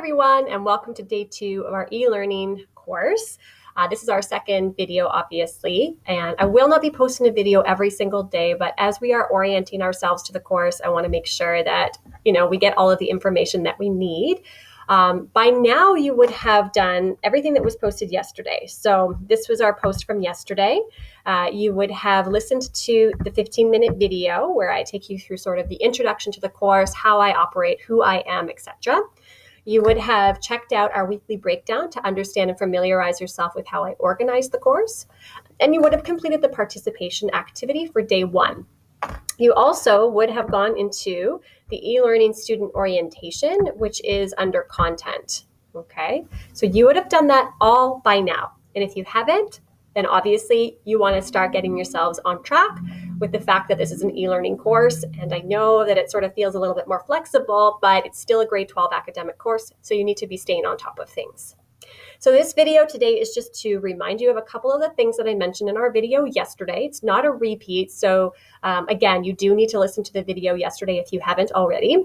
everyone, and welcome to day 2 of our e-learning course. This is our second video, obviously, and I will not be posting a video every single day, but as we are orienting ourselves to the course, I want to make sure that, we get all of the information that we need. By now, you would have done everything that was posted yesterday. So this was our post from yesterday. You would have listened to the 15-minute video where I take you through sort of the introduction to the course, how I operate, who I am, etc. You would have checked out our weekly breakdown to understand and familiarize yourself with how I organize the course. And you would have completed the participation activity for day 1. You also would have gone into the e-learning student orientation, which is under content. Okay, so you would have done that all by now. And if you haven't, then obviously you want to start getting yourselves on track with the fact that this is an e-learning course. And I know that it sort of feels a little bit more flexible, but it's still a grade 12 academic course. So you need to be staying on top of things. So this video today is just to remind you of a couple of the things that I mentioned in our video yesterday. It's not a repeat. So again, you do need to listen to the video yesterday if you haven't already.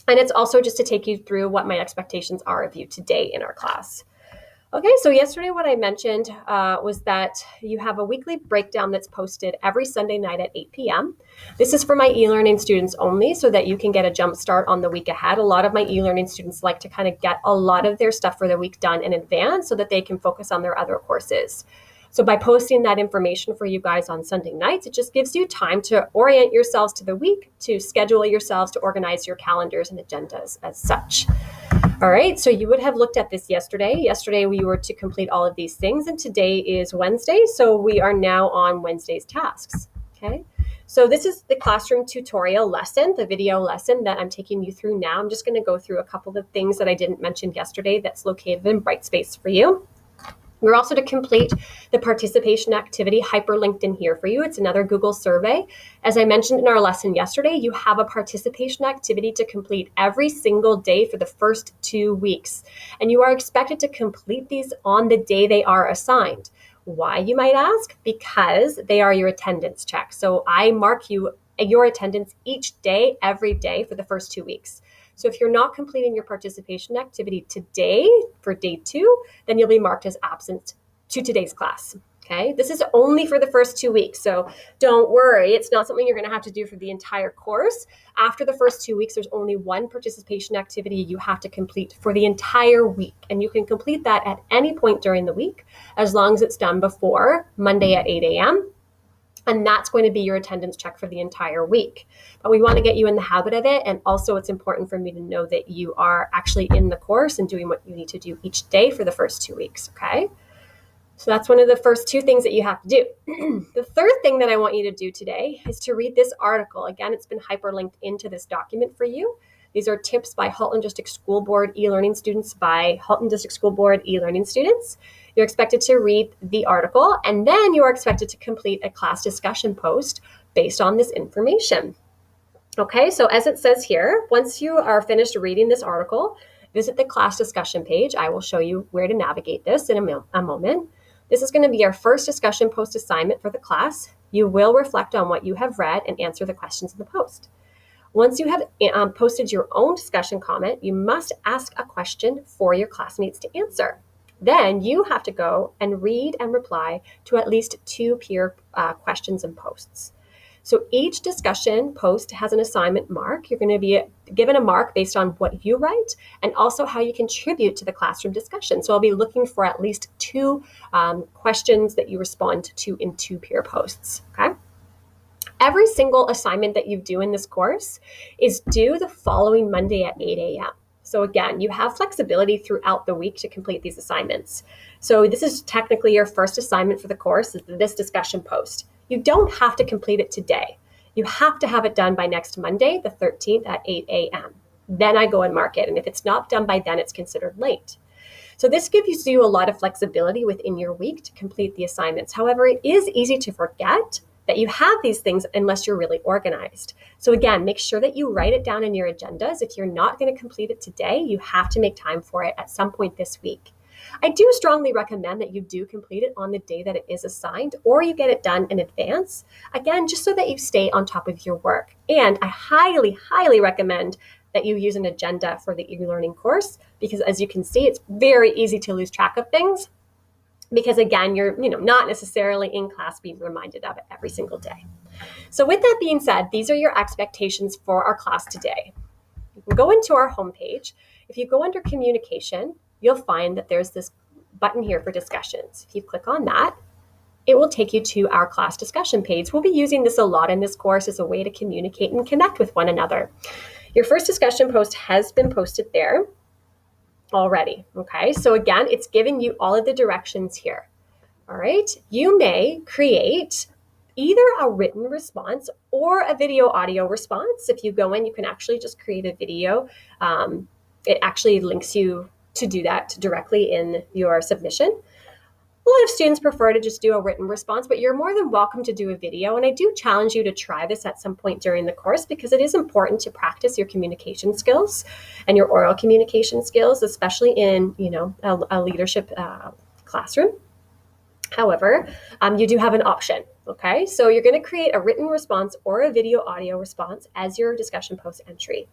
And it's also just to take you through what my expectations are of you today in our class. Okay, so yesterday what I mentioned was that you have a weekly breakdown that's posted every Sunday night at 8 p.m. This is for my e-learning students only so that you can get a jump start on the week ahead. A lot of my e-learning students like to kind of get a lot of their stuff for the week done in advance so that they can focus on their other courses. So by posting that information for you guys on Sunday nights, it just gives you time to orient yourselves to the week, to schedule yourselves, to organize your calendars and agendas as such. All right, so you would have looked at this yesterday. Yesterday we were to complete all of these things, and today is Wednesday, so we are now on Wednesday's tasks, okay? So this is the classroom tutorial lesson, the video lesson that I'm taking you through now. I'm just gonna go through a couple of things that I didn't mention yesterday that's located in Brightspace for you. We're also to complete the participation activity hyperlinked in here for you. It's another Google survey. As I mentioned in our lesson yesterday, you have a participation activity to complete every single day for the first 2 weeks. And you are expected to complete these on the day they are assigned. Why, you might ask? Because they are your attendance check. So I mark your attendance each day, every day for the first 2 weeks. So if you're not completing your participation activity today for day 2, then you'll be marked as absent to today's class. Okay, this is only for the first 2 weeks. So don't worry, it's not something you're going to have to do for the entire course. After the first 2 weeks, there's only one participation activity you have to complete for the entire week. And you can complete that at any point during the week, as long as it's done before Monday at 8 a.m. And that's going to be your attendance check for the entire week. But we want to get you in the habit of it. And also it's important for me to know that you are actually in the course and doing what you need to do each day for the first 2 weeks, okay? So that's one of the first 2 things that you have to do. The third thing that I want you to do today is to read this article. Again, it's been hyperlinked into this document for you. These are tips by Halton District School Board e-learning students by Halton District School Board e-learning students. You're expected to read the article, and then you are expected to complete a class discussion post based on this information. Okay, so as it says here, once you are finished reading this article, visit the class discussion page. I will show you where to navigate this in a moment. This is going to be our first discussion post assignment for the class. You will reflect on what you have read and answer the questions in the post. Once you have posted your own discussion comment, you must ask a question for your classmates to answer. Then you have to go and read and reply to at least 2 peer questions and posts. So each discussion post has an assignment mark. You're going to be given a mark based on what you write and also how you contribute to the classroom discussion. So I'll be looking for at least 2 questions that you respond to in 2 peer posts, okay? Every single assignment that you do in this course is due the following Monday at 8 a.m. So again, you have flexibility throughout the week to complete these assignments. So this is technically your first assignment for the course, this discussion post. You don't have to complete it today. You have to have it done by next Monday, the 13th at 8 a.m. Then I go and mark it. And if it's not done by then, it's considered late. So this gives you a lot of flexibility within your week to complete the assignments. However, it is easy to forget that you have these things unless you're really organized. So again, make sure that you write it down in your agendas. If you're not going to complete it today, you have to make time for it at some point this week. I do strongly recommend that you do complete it on the day that it is assigned, or you get it done in advance. Again, just so that you stay on top of your work. And I highly, highly recommend that you use an agenda for the e-learning course, because as you can see, it's very easy to lose track of things because again, you're not necessarily in class being reminded of it every single day. So with that being said, these are your expectations for our class today. You can go into our homepage. If you go under communication, you'll find that there's this button here for discussions. If you click on that, it will take you to our class discussion page. We'll be using this a lot in this course as a way to communicate and connect with one another. Your first discussion post has been posted there already, okay? So again, it's giving you all of the directions here, all right? You may create either a written response or a video audio response. If you go in, you can actually just create a video. It actually links you to do that directly in your submission. A lot of students prefer to just do a written response, but you're more than welcome to do a video. And I do challenge you to try this at some point during the course because it is important to practice your communication skills and your oral communication skills, especially in, a leadership classroom. However, you do have an option, okay? So you're going to create a written response or a video audio response as your discussion post entry.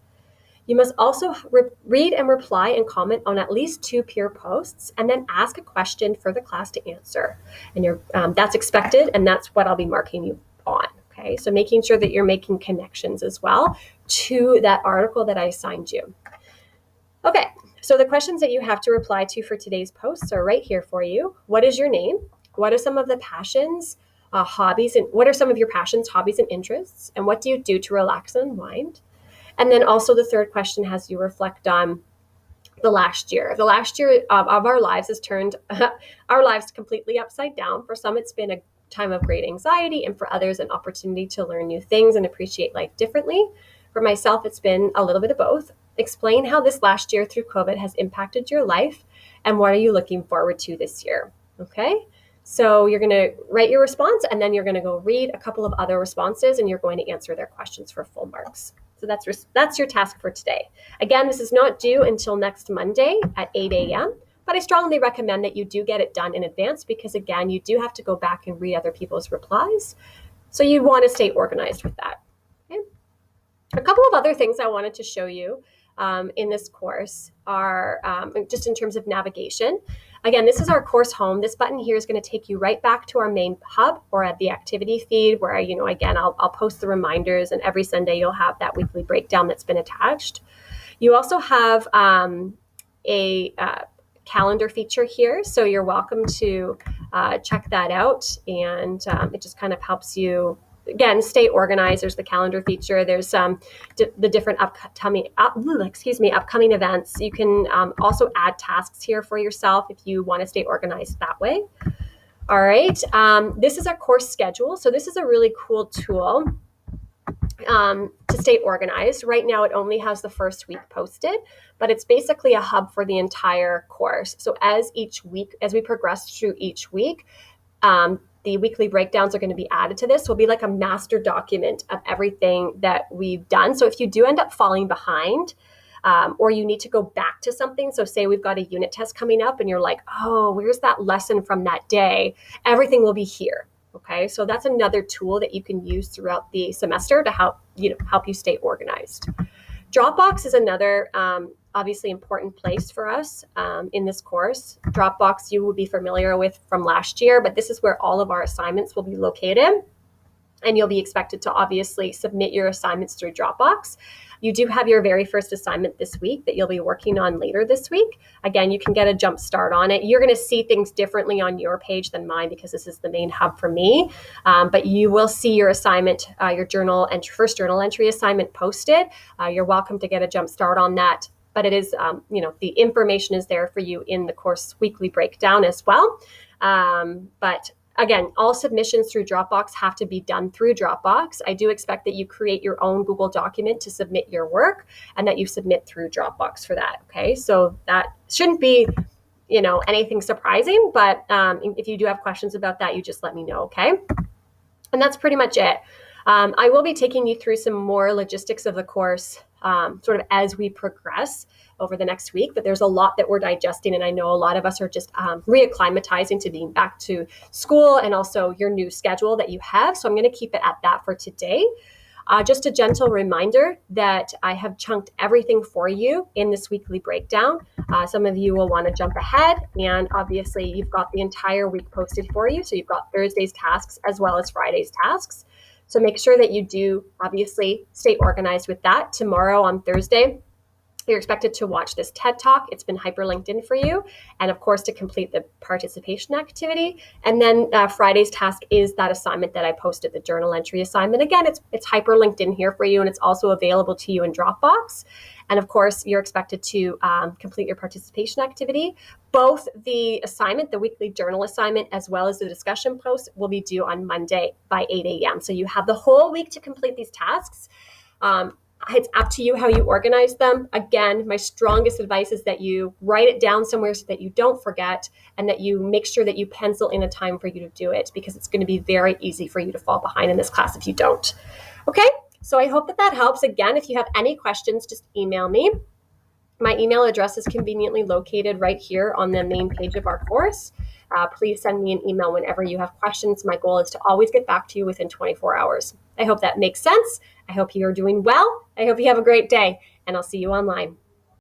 You must also read and reply and comment on at least 2 peer posts and then ask a question for the class to answer. And that's expected, and that's what I'll be marking you on, okay? So making sure that you're making connections as well to that article that I assigned you. Okay, so the questions that you have to reply to for today's posts are right here for you. What is your name? What are some of the passions, hobbies, and what are some of your passions, hobbies, and interests? And what do you do to relax and unwind? And then also the third question has you reflect on the last year. The last year of our lives has turned our lives completely upside down. For some, it's been a time of great anxiety, and for others, an opportunity to learn new things and appreciate life differently. For myself, it's been a little bit of both. Explain how this last year through COVID has impacted your life, and what are you looking forward to this year, okay? So you're going to write your response, and then you're going to go read a couple of other responses, and you're going to answer their questions for full marks. So that's your task for today. Again, this is not due until next Monday at 8 a.m., but I strongly recommend that you do get it done in advance because, again, you do have to go back and read other people's replies. So you want to stay organized with that. Okay? A couple of other things I wanted to show you in this course are just in terms of navigation. Again, this is our course home. This button here is going to take you right back to our main hub or at the activity feed where, again, I'll post the reminders, and every Sunday you'll have that weekly breakdown that's been attached. You also have a calendar feature here, so you're welcome to check that out, and it just kind of helps you again, stay organized. There's the calendar feature. There's the different upcoming events. You can also add tasks here for yourself if you want to stay organized that way. All right. This is our course schedule. So this is a really cool tool to stay organized. Right now, it only has the first week posted, but it's basically a hub for the entire course. So as we progress through each week, the weekly breakdowns are going to be added to this. So it'll be like a master document of everything that we've done. So if you do end up falling behind, or you need to go back to something, so say we've got a unit test coming up and you're like, oh, where's that lesson from that day? Everything will be here. Okay, so that's another tool that you can use throughout the semester to help you stay organized. Dropbox is another obviously important place for us in this course. Dropbox you will be familiar with from last year, but this is where all of our assignments will be located. And you'll be expected to obviously submit your assignments through Dropbox. You do have your very first assignment this week that you'll be working on later this week. Again, you can get a jump start on it. You're going to see things differently on your page than mine because this is the main hub for me. But you will see your assignment, your first journal entry assignment posted. You're welcome to get a jump start on that. But it is, the information is there for you in the course weekly breakdown as well. But again, all submissions through Dropbox have to be done through Dropbox. I do expect that you create your own Google document to submit your work and that you submit through Dropbox for that. Okay, so that shouldn't be, anything surprising. But if you do have questions about that, you just let me know. Okay, and that's pretty much it. I will be taking you through some more logistics of the course sort of as we progress over the next week, but there's a lot that we're digesting, and I know a lot of us are just reacclimatizing to being back to school and also your new schedule that you have. So I'm going to keep it at that for today. Just a gentle reminder that I have chunked everything for you in this weekly breakdown. Some of you will want to jump ahead, and obviously you've got the entire week posted for you. So you've got Thursday's tasks as well as Friday's tasks. So make sure that you do obviously stay organized with that. Tomorrow on Thursday, you're expected to watch this TED Talk. It's been hyperlinked in for you. And of course, to complete the participation activity. And then Friday's task is that assignment that I posted, the journal entry assignment. Again, it's hyperlinked in here for you, and it's also available to you in Dropbox. And of course, you're expected to complete your participation activity. Both the assignment, the weekly journal assignment, as well as the discussion post will be due on Monday by 8 a.m. So you have the whole week to complete these tasks. It's up to you how you organize them. Again, my strongest advice is that you write it down somewhere so that you don't forget, and that you make sure that you pencil in a time for you to do it, because it's going to be very easy for you to fall behind in this class if you don't. Okay, so I hope that helps. Again, if you have any questions, just email me. My email address is conveniently located right here on the main page of our course. Please send me an email whenever you have questions. My goal is to always get back to you within 24 hours. I hope that makes sense. I hope you are doing well. I hope you have a great day, and I'll see you online.